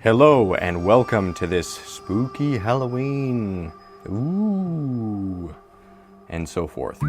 Hello and welcome to this spooky Halloween. Ooh, and so forth.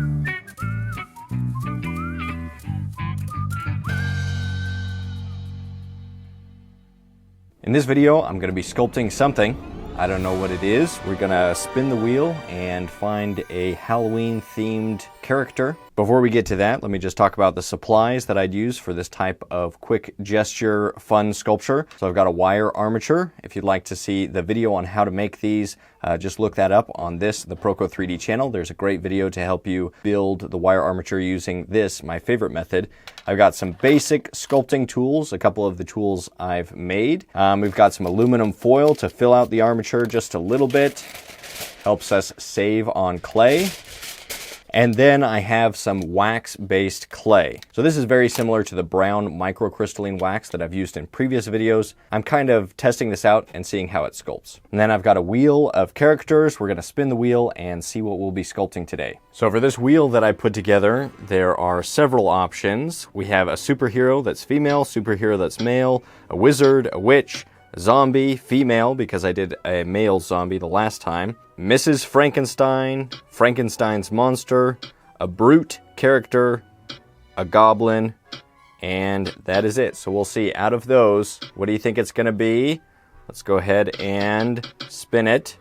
In this video, I'm going to be sculpting something. I don't know what it is. We're going to spin the wheel and find a Halloween themed character. Before we get to that, let me just talk about the supplies that I'd use for this type of quick gesture fun sculpture. So I've got a wire armature. If you'd like to see the video on how to make these, just look that up on the Proco 3D channel. There's a great video to help you build the wire armature using this, my favorite method. I've got some basic sculpting tools, a couple of the tools I've made. We've got some aluminum foil to fill out the armature just a little bit. Helps us save on clay. And then I have some wax-based clay. So this is very similar to the brown microcrystalline wax that I've used in previous videos. I'm kind of testing this out and seeing how it sculpts. And then I've got a wheel of characters. We're gonna spin the wheel and see what we'll be sculpting today. So for this wheel that I put together, there are several options. We have a superhero that's female, superhero that's male, a wizard, a witch, a zombie, female, because I did a male zombie the last time, Mrs. Frankenstein, Frankenstein's monster, a brute character, a goblin, and that is it. So we'll see out of those, what do you think it's gonna be? Let's go ahead and spin it.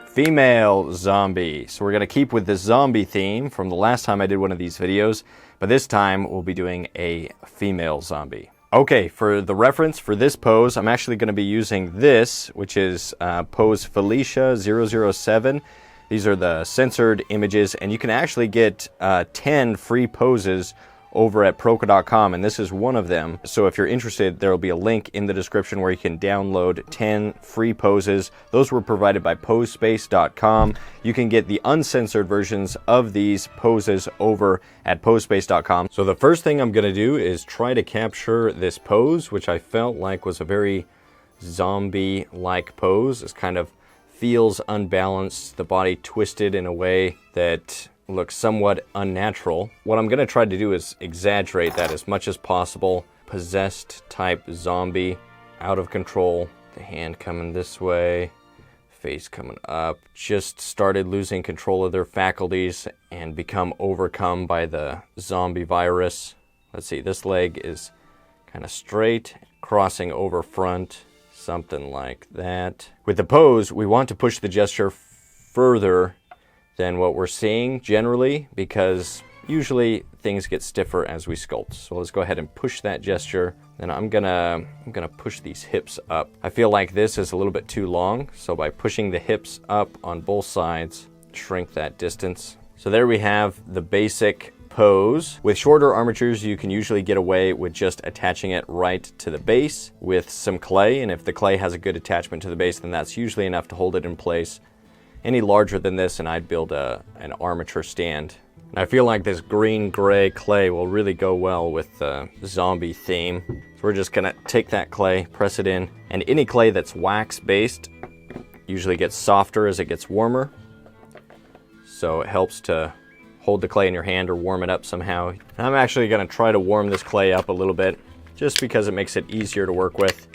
Female zombie. So we're going to keep with the zombie theme from the last time I did one of these videos, but this time we'll be doing a female zombie. Okay, for the reference for this pose, I'm actually going to be using this, which is pose Felicia 007. These are the censored images, and you can actually get 10 free poses over at Proco.com, and this is one of them. So if you're interested, there will be a link in the description where you can download 10 free poses. Those were provided by Posespace.com. You can get the uncensored versions of these poses over at Posespace.com. So the first thing I'm gonna do is try to capture this pose, which I felt like was a very zombie-like pose. It kind of feels unbalanced, the body twisted in a way that looks somewhat unnatural. What I'm going to try to do is exaggerate that as much as possible. Possessed type zombie, out of control. The hand coming this way, face coming up. Just started losing control of their faculties and become overcome by the zombie virus. Let's see, this leg is kind of straight, crossing over front, something like that. With the pose, we want to push the gesture further than what we're seeing generally, because usually things get stiffer as we sculpt. So let's go ahead and push that gesture. Then I'm gonna push these hips up. I feel like this is a little bit too long, so by pushing the hips up on both sides, shrink that distance. So there we have the basic pose. With shorter armatures, you can usually get away with just attaching it right to the base with some clay, and if the clay has a good attachment to the base, then that's usually enough to hold it in place. Any larger than this and I'd build an armature stand. And I feel like this green-gray clay will really go well with the zombie theme. So we're just gonna take that clay, press it in, and any clay that's wax-based usually gets softer as it gets warmer. So it helps to hold the clay in your hand or warm it up somehow. And I'm actually gonna try to warm this clay up a little bit just because it makes it easier to work with.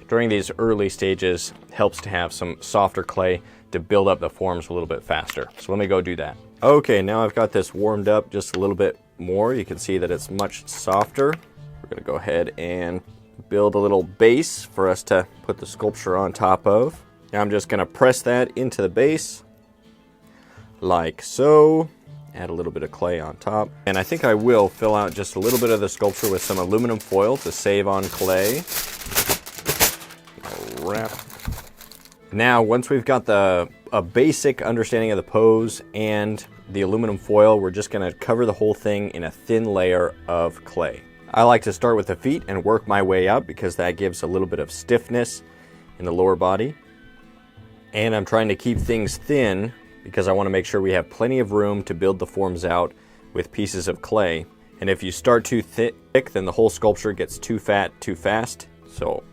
During these early stages, it helps to have some softer clay to build up the forms a little bit faster. So let me go do that. Okay, now I've got this warmed up just a little bit more. You can see that it's much softer. We're gonna go ahead and build a little base for us to put the sculpture on top of. Now I'm just gonna press that into the base, like so. Add a little bit of clay on top. And I think I will fill out just a little bit of the sculpture with some aluminum foil to save on clay. I'll wrap. Now, once we've got a basic understanding of the pose and the aluminum foil, we're just gonna cover the whole thing in a thin layer of clay. I like to start with the feet and work my way up because that gives a little bit of stiffness in the lower body. And I'm trying to keep things thin because I wanna make sure we have plenty of room to build the forms out with pieces of clay. And if you start too thick, then the whole sculpture gets too fat too fast. So,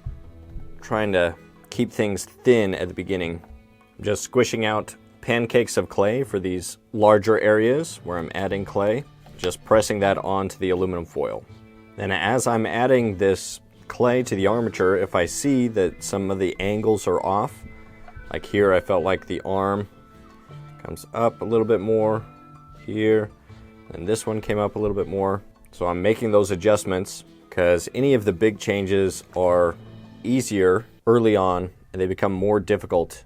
trying to keep things thin at the beginning. I'm just squishing out pancakes of clay for these larger areas where I'm adding clay. just pressing that onto the aluminum foil. Then as I'm adding this clay to the armature, if I see that some of the angles are off, like here I felt like the arm comes up a little bit more here, and this one came up a little bit more. So I'm making those adjustments because any of the big changes are easier early on and they become more difficult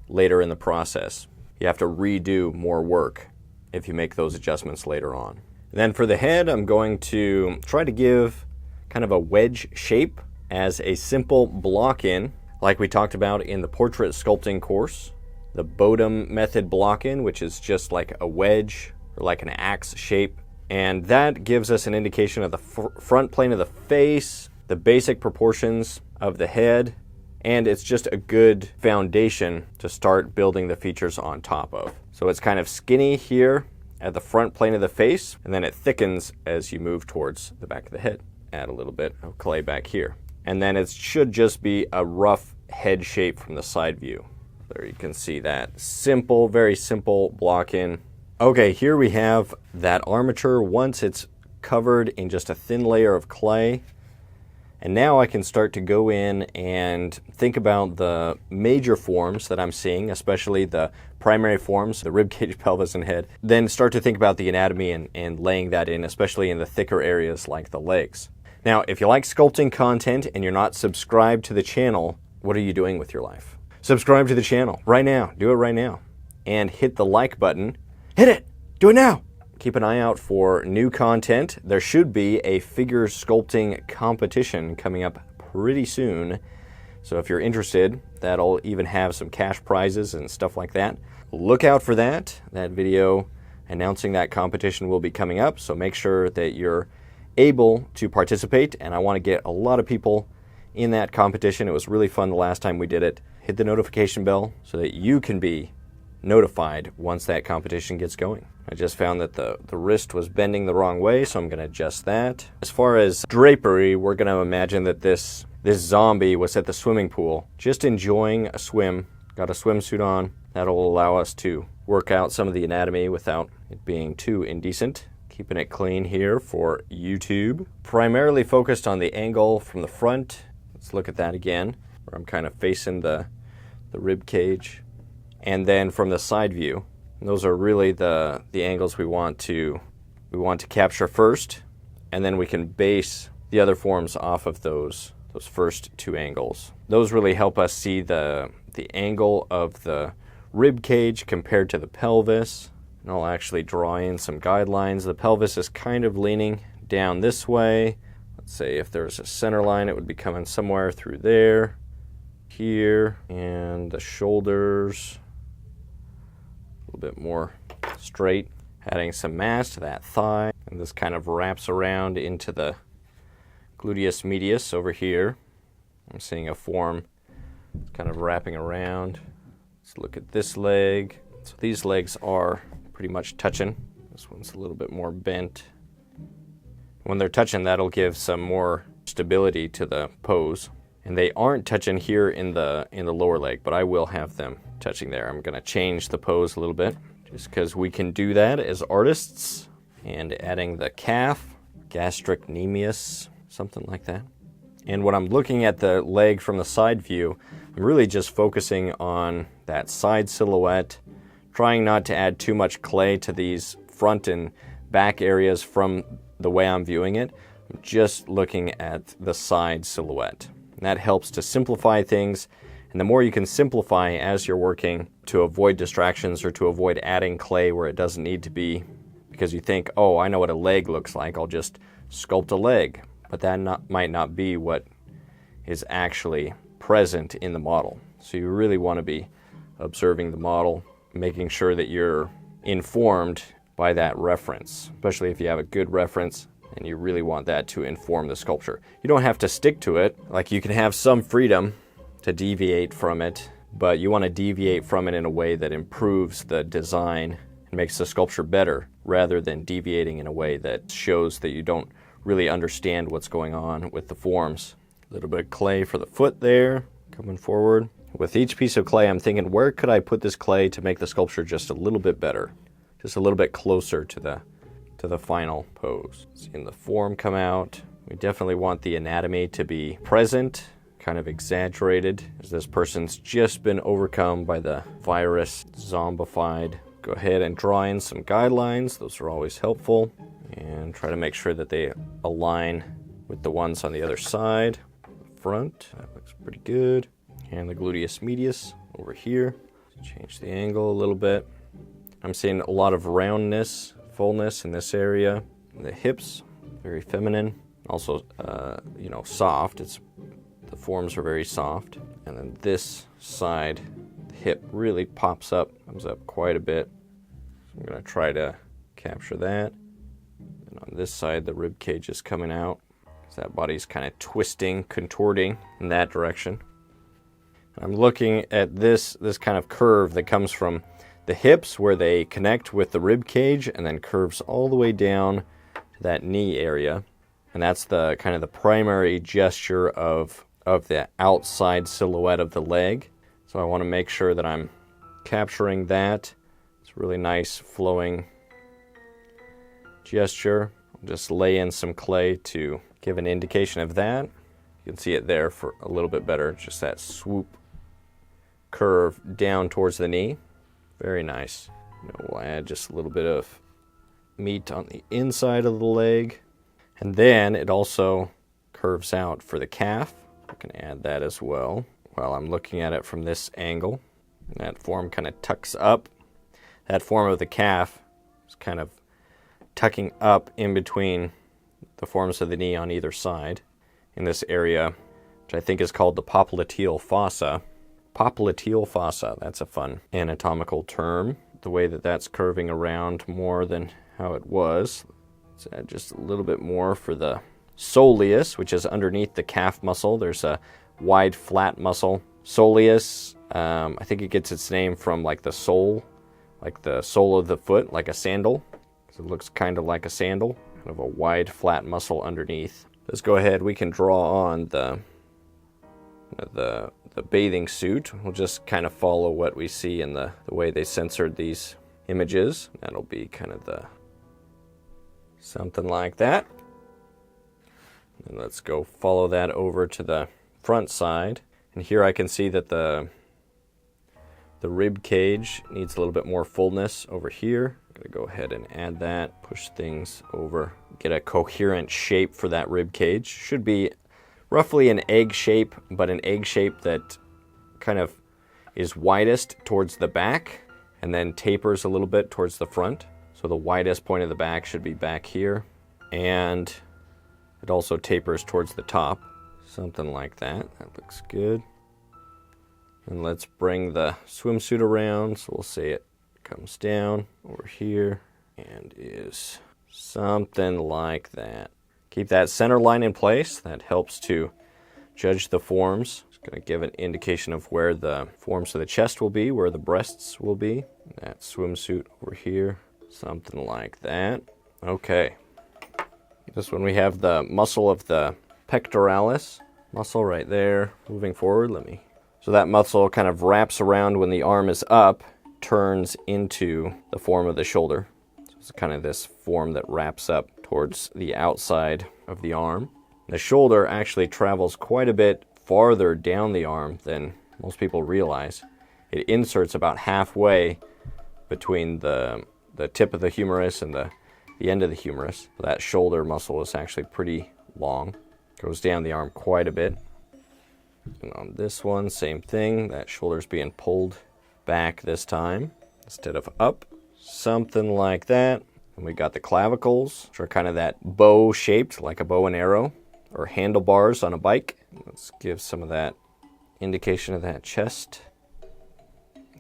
later in the process. You have to redo more work if you make those adjustments later on. And then for the head, I'm going to try to give kind of a wedge shape as a simple block-in, like we talked about in the portrait sculpting course. The Bowden method block-in, which is just like a wedge or like an axe shape. And that gives us an indication of the front plane of the face, the basic proportions of the head, and it's just a good foundation to start building the features on top of. So it's kind of skinny here at the front plane of the face, and then it thickens as you move towards the back of the head. Add a little bit of clay back here. And then it should just be a rough head shape from the side view. There you can see that. Simple, very simple block-in. Okay, here we have that armature once it's covered in just a thin layer of clay. And now I can start to go in and think about the major forms that I'm seeing, especially the primary forms, the rib cage, pelvis, and head. Then start to think about the anatomy and laying that in, especially in the thicker areas like the legs. Now, if you like sculpting content and you're not subscribed to the channel, what are you doing with your life? Subscribe to the channel right now. Do it right now. And hit the like button. Hit it! Do it now! Keep an eye out for new content. There should be a figure sculpting competition coming up pretty soon. So if you're interested, that'll even have some cash prizes and stuff like that. Look out for that. That video announcing that competition will be coming up. So make sure that you're able to participate. And I want to get a lot of people in that competition. It was really fun the last time we did it. Hit the notification bell so that you can be notified once that competition gets going. I just found that the wrist was bending the wrong way, so I'm going to adjust that. As far as drapery, we're going to imagine that this zombie was at the swimming pool, just enjoying a swim, got a swimsuit on. That'll allow us to work out some of the anatomy without it being too indecent. Keeping it clean here for YouTube. Primarily focused on the angle from the front. Let's look at that again, where I'm kind of facing the rib cage. And then from the side view, those are really the angles we want to capture first, and then we can base the other forms off of those first two angles. Those really help us see the angle of the rib cage compared to the pelvis. And I'll actually draw in some guidelines. The pelvis is kind of leaning down this way. Let's say if there's a center line, it would be coming somewhere through there, here, and the shoulders a little bit more straight, adding some mass to that thigh, and this kind of wraps around into the gluteus medius over here. I'm seeing a form kind of wrapping around. Let's look at this leg. So these legs are pretty much touching. This one's a little bit more bent. When they're touching, that'll give some more stability to the pose. And they aren't touching here in the lower leg, but I will have them touching there. I'm going to change the pose a little bit just because we can do that as artists. And adding the calf, gastrocnemius, something like that. And when I'm looking at the leg from the side view, I'm really just focusing on that side silhouette, trying not to add too much clay to these front and back areas from the way I'm viewing it. I'm just looking at the side silhouette. And that helps to simplify things. And the more you can simplify as you're working to avoid distractions or to avoid adding clay where it doesn't need to be, because you think, oh, I know what a leg looks like, I'll just sculpt a leg. But that might not be what is actually present in the model. So you really want to be observing the model, making sure that you're informed by that reference, especially if you have a good reference and you really want that to inform the sculpture. You don't have to stick to it. Like, you can have some freedom to deviate from it, but you want to deviate from it in a way that improves the design and makes the sculpture better, rather than deviating in a way that shows that you don't really understand what's going on with the forms. A little bit of clay for the foot there, coming forward. With each piece of clay, I'm thinking, where could I put this clay to make the sculpture just a little bit better? Just a little bit closer to to the final pose. Seeing the form come out. We definitely want the anatomy to be present, kind of exaggerated, as this person's just been overcome by the virus, zombified. Go ahead and draw in some guidelines. Those are always helpful. And try to make sure that they align with the ones on the other side. Front, that looks pretty good. And the gluteus medius over here. Change the angle a little bit. I'm seeing a lot of roundness, fullness in this area. The hips, very feminine. Also, soft. The forms are very soft. And then this side, the hip really pops up, comes up quite a bit. So I'm going to try to capture that. And on this side, the rib cage is coming out. So that body's kind of twisting, contorting in that direction. I'm looking at this kind of curve that comes from the hips where they connect with the rib cage and then curves all the way down to that knee area. And that's the kind of the primary gesture of the outside silhouette of the leg. So I want to make sure that I'm capturing that. It's a really nice flowing gesture. I'll just lay in some clay to give an indication of that. You can see it there for a little bit better, just that swoop curve down towards the knee. Very nice. We'll add just a little bit of meat on the inside of the leg. And then it also curves out for the calf. I can add that as well while I'm looking at it from this angle. And that form kind of tucks up. That form of the calf is kind of tucking up in between the forms of the knee on either side in this area, which I think is called the popliteal fossa. Popliteal fossa, that's a fun anatomical term. The way that that's curving around more than how it was. Let's add just a little bit more for the soleus, which is underneath the calf muscle. There's a wide, flat muscle. Soleus, I think it gets its name from like the sole of the foot, like a sandal. So it looks kind of like a sandal, kind of a wide, flat muscle underneath. Let's go ahead. We can draw on the bathing suit. We'll just kind of follow what we see in the way they censored these images. That'll be kind of something like that. And let's go follow that over to the front side. And here I can see that the rib cage needs a little bit more fullness over here. I'm going to go ahead and add that, push things over, get a coherent shape for that rib cage. Should be roughly an egg shape, but an egg shape that kind of is widest towards the back and then tapers a little bit towards the front. So the widest point of the back should be back here, and it also tapers towards the top. Something like that. That looks good. And let's bring the swimsuit around. So we'll say it comes down over here and is something like that. Keep that center line in place. That helps to judge the forms. It's going to give an indication of where the forms of the chest will be, where the breasts will be. That swimsuit over here. Something like that. Okay. This one we have the muscle of the pectoralis. Muscle right there. Moving forward, So that muscle kind of wraps around when the arm is up, turns into the form of the shoulder. So it's kind of this form that wraps up towards the outside of the arm. The shoulder actually travels quite a bit farther down the arm than most people realize. It inserts about halfway between the tip of the humerus and the end of the humerus. That shoulder muscle is actually pretty long. Goes down the arm quite a bit. And on this one, same thing. That shoulder's being pulled back this time instead of up. Something like that. And we got the clavicles, which are kind of that bow shaped, like a bow and arrow, or handlebars on a bike. Let's give some of that indication of that chest.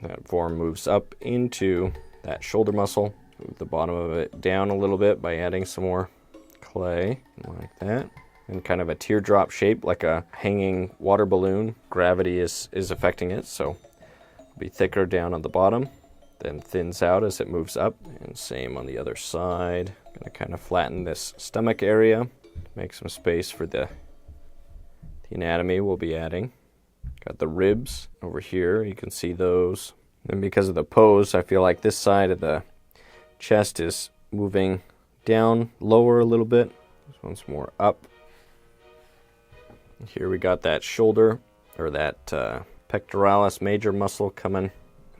That form moves up into that shoulder muscle. Move the bottom of it down a little bit by adding some more clay, like that. And kind of a teardrop shape, like a hanging water balloon. Gravity is affecting it, so it'll be thicker down on the bottom, then thins out as it moves up, and same on the other side. Gonna kind of flatten this stomach area, make some space for the anatomy we'll be adding. Got the ribs over here, you can see those. And because of the pose, I feel like this side of the chest is moving down lower a little bit. This one's more up. Here we got that shoulder, or that pectoralis major muscle coming,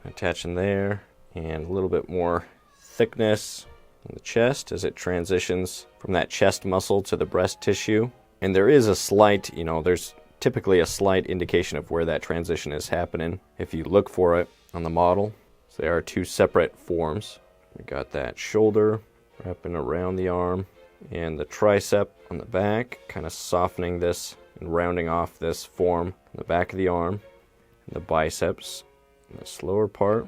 attaching there, and a little bit more thickness in the chest as it transitions from that chest muscle to the breast tissue. And there is a slight, there's typically a slight indication of where that transition is happening if you look for it on the model. So there are two separate forms. We got that shoulder wrapping around the arm, and the tricep on the back, kind of softening this and rounding off this form on the back of the arm. And the biceps in this lower part,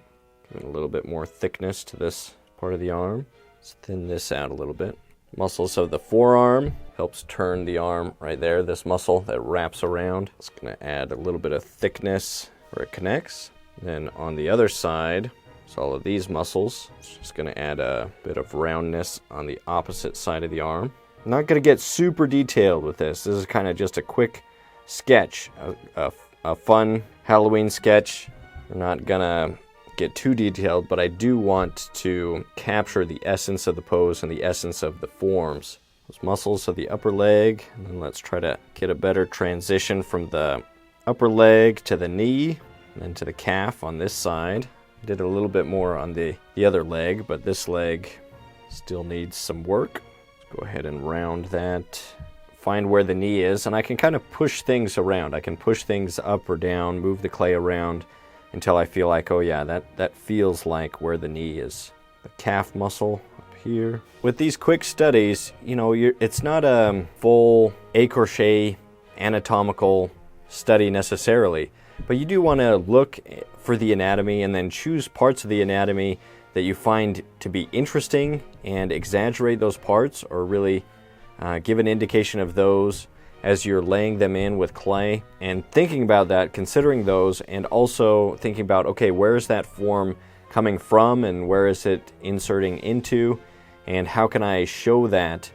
giving a little bit more thickness to this part of the arm. Let's thin this out a little bit. Muscles of the forearm helps turn the arm right there, this muscle that wraps around. It's going to add a little bit of thickness where it connects. Then on the other side, so all of these muscles, it's just going to add a bit of roundness on the opposite side of the arm. I'm not going to get super detailed with this. This is kind of just a quick sketch, a fun Halloween sketch. We're not going to get too detailed, but I do want to capture the essence of the pose and the essence of the forms. Those muscles of the upper leg, and then let's try to get a better transition from the upper leg to the knee, and then to the calf on this side. Did a little bit more on the other leg, but this leg still needs some work. Let's go ahead and round that. Find where the knee is, and I can kind of push things around. I can push things up or down, move the clay around until I feel like, oh yeah, that feels like where the knee is. The calf muscle up here. With these quick studies, it's not a full écorché anatomical study necessarily, but you do want to look for the anatomy and then choose parts of the anatomy that you find to be interesting and exaggerate those parts, or really give an indication of those as you're laying them in with clay, and thinking about that, considering those, and also thinking about, okay, where is that form coming from and where is it inserting into, and how can I show that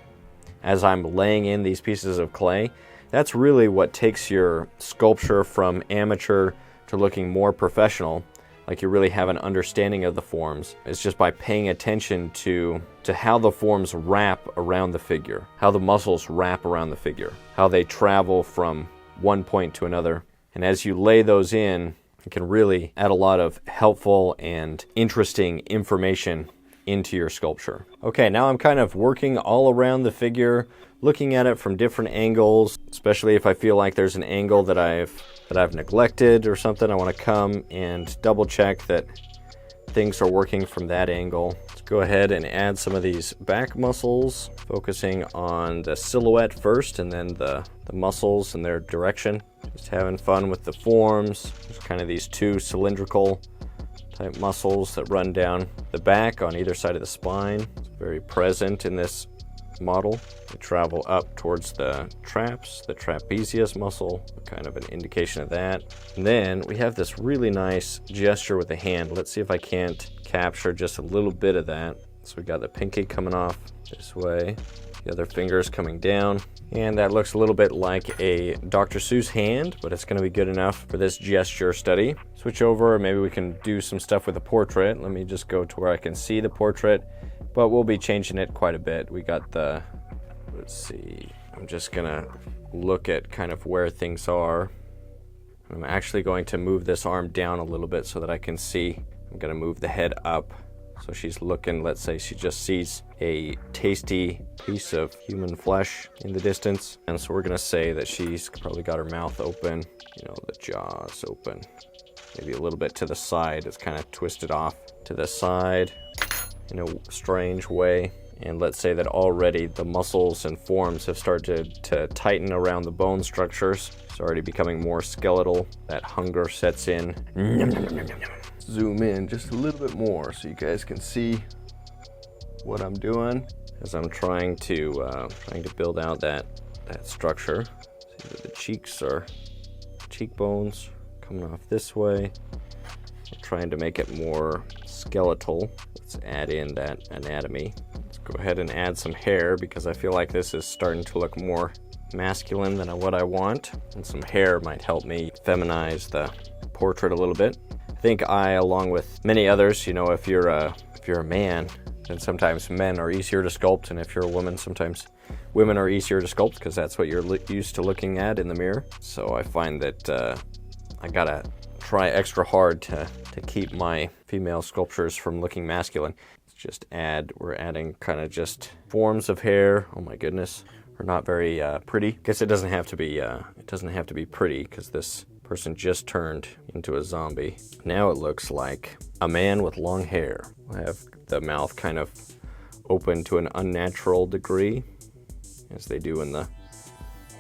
as I'm laying in these pieces of clay. That's really what takes your sculpture from amateur to looking more professional, like you really have an understanding of the forms. It's just by paying attention to how the forms wrap around the figure, how the muscles wrap around the figure, how they travel from one point to another. And as you lay those in, it can really add a lot of helpful and interesting information into your sculpture. Okay, now I'm kind of working all around the figure, looking at it from different angles, especially if I feel like there's an angle that I've neglected or something. I want to come and double check that things are working from that angle. Let's go ahead and add some of these back muscles, focusing on the silhouette first and then the muscles and their direction. Just having fun with the forms. There's kind of these two cylindrical type muscles that run down the back on either side of the spine. It's very present in this model. They travel up towards the traps, the trapezius muscle, kind of an indication of that. And then we have this really nice gesture with the hand. Let's see if I can't capture just a little bit of that. So we got the pinky coming off this way, the other fingers coming down, and that looks a little bit like a Dr. Seuss hand, but it's going to be good enough for this gesture study. Switch over, maybe we can do some stuff with the portrait. Let me just go to where I can see the portrait, but we'll be changing it quite a bit. We got the, let's see, I'm just going to look at kind of where things are. I'm actually going to move this arm down a little bit so that I can see. I'm going to move the head up. So she's looking, let's say she just sees a tasty piece of human flesh in the distance. And so we're going to say that she's probably got her mouth open, the jaws open. Maybe a little bit to the side. It's kind of twisted off to the side in a strange way. And let's say that already the muscles and forms have started to tighten around the bone structures. It's already becoming more skeletal. That hunger sets in. Zoom in just a little bit more so you guys can see what I'm doing as I'm trying to build out that structure. See that the cheekbones coming off this way. I'm trying to make it more skeletal. Let's add in that anatomy. Let's go ahead and add some hair because I feel like this is starting to look more masculine than what I want, and some hair might help me feminize the portrait a little bit. I think along with many others, if you're a man, And sometimes men are easier to sculpt, and if you're a woman, sometimes women are easier to sculpt because that's what you're used to looking at in the mirror. So I find that I gotta try extra hard to keep my female sculptures from looking masculine. We're adding kind of just forms of hair. Oh my goodness, we're not very pretty. I guess it doesn't have to be pretty because this person just turned into a zombie. Now it looks like a man with long hair. I have the mouth kind of open to an unnatural degree, as they do in the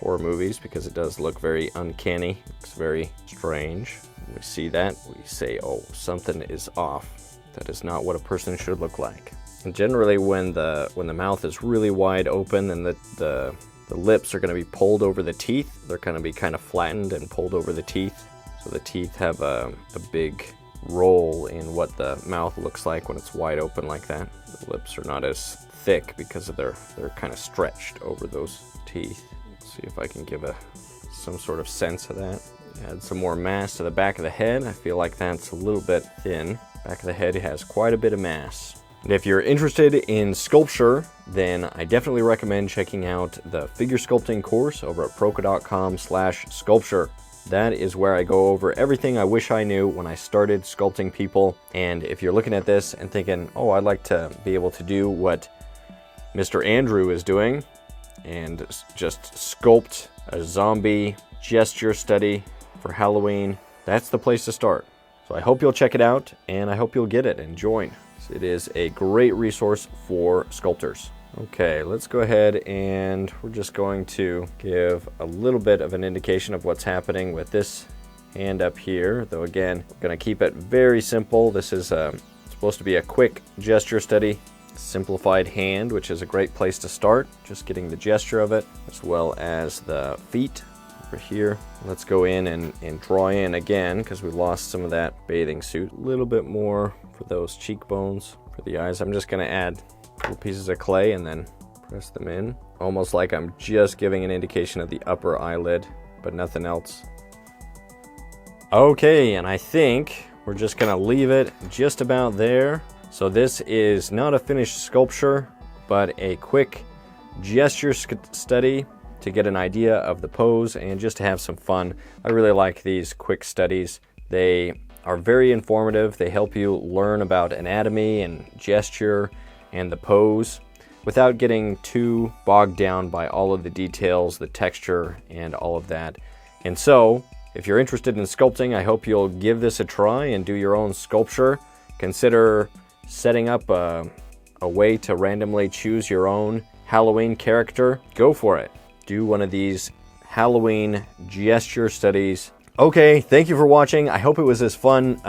horror movies, because it does look very uncanny. It's very strange. When we see that, we say, oh, something is off. That is not what a person should look like. And generally when the mouth is really wide open and the lips are going to be pulled over the teeth, they're going to be kind of flattened and pulled over the teeth. So the teeth have a big role in what the mouth looks like when it's wide open like that. The lips are not as thick because of they're kind of stretched over those teeth. Let's see if I can give some sort of sense of that. Add some more mass to the back of the head. I feel like that's a little bit thin. Back of the head has quite a bit of mass. And if you're interested in sculpture, then I definitely recommend checking out the figure sculpting course over at proko.com/sculpture. That is where I go over everything I wish I knew when I started sculpting people. And if you're looking at this and thinking, oh, I'd like to be able to do what Mr. Andrew is doing and just sculpt a zombie gesture study for Halloween, that's the place to start. So I hope you'll check it out, and I hope you'll get it and join. It is a great resource for sculptors. Okay, let's go ahead and we're just going to give a little bit of an indication of what's happening with this hand up here. Though again, we're going to keep it very simple. This is supposed to be a quick gesture study. Simplified hand, which is a great place to start. Just getting the gesture of it, as well as the feet. Here, let's go in and draw in again because we lost some of that bathing suit. A little bit more for those cheekbones. For the eyes, I'm just going to add little pieces of clay and then press them in, almost like I'm just giving an indication of the upper eyelid, but nothing else. Okay, and I think we're just going to leave it just about there. So this is not a finished sculpture, but a quick gesture study to get an idea of the pose and just to have some fun. I really like these quick studies. They are very informative. They help you learn about anatomy and gesture and the pose without getting too bogged down by all of the details, the texture, and all of that. And so, if you're interested in sculpting, I hope you'll give this a try and do your own sculpture. Consider setting up a way to randomly choose your own Halloween character. Go for it. Do one of these Halloween gesture studies. Okay, thank you for watching. I hope it was as fun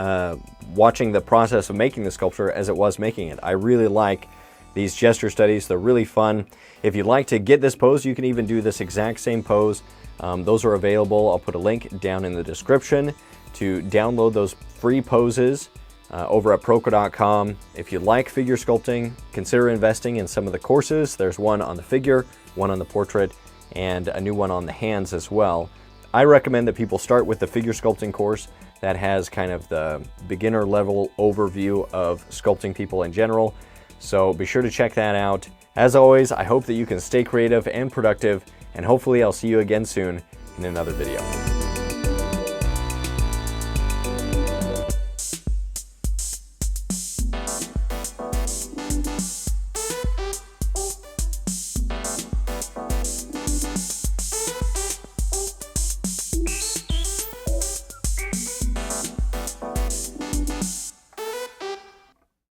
watching the process of making the sculpture as it was making it. I really like these gesture studies. They're really fun. If you'd like to get this pose, you can even do this exact same pose. Those are available. I'll put a link down in the description to download those free poses over at proko.com. If you like figure sculpting, consider investing in some of the courses. There's one on the figure, one on the portrait, and a new one on the hands as well. I recommend that people start with the figure sculpting course that has kind of the beginner level overview of sculpting people in general. So be sure to check that out. As always, I hope that you can stay creative and productive, and hopefully I'll see you again soon in another video.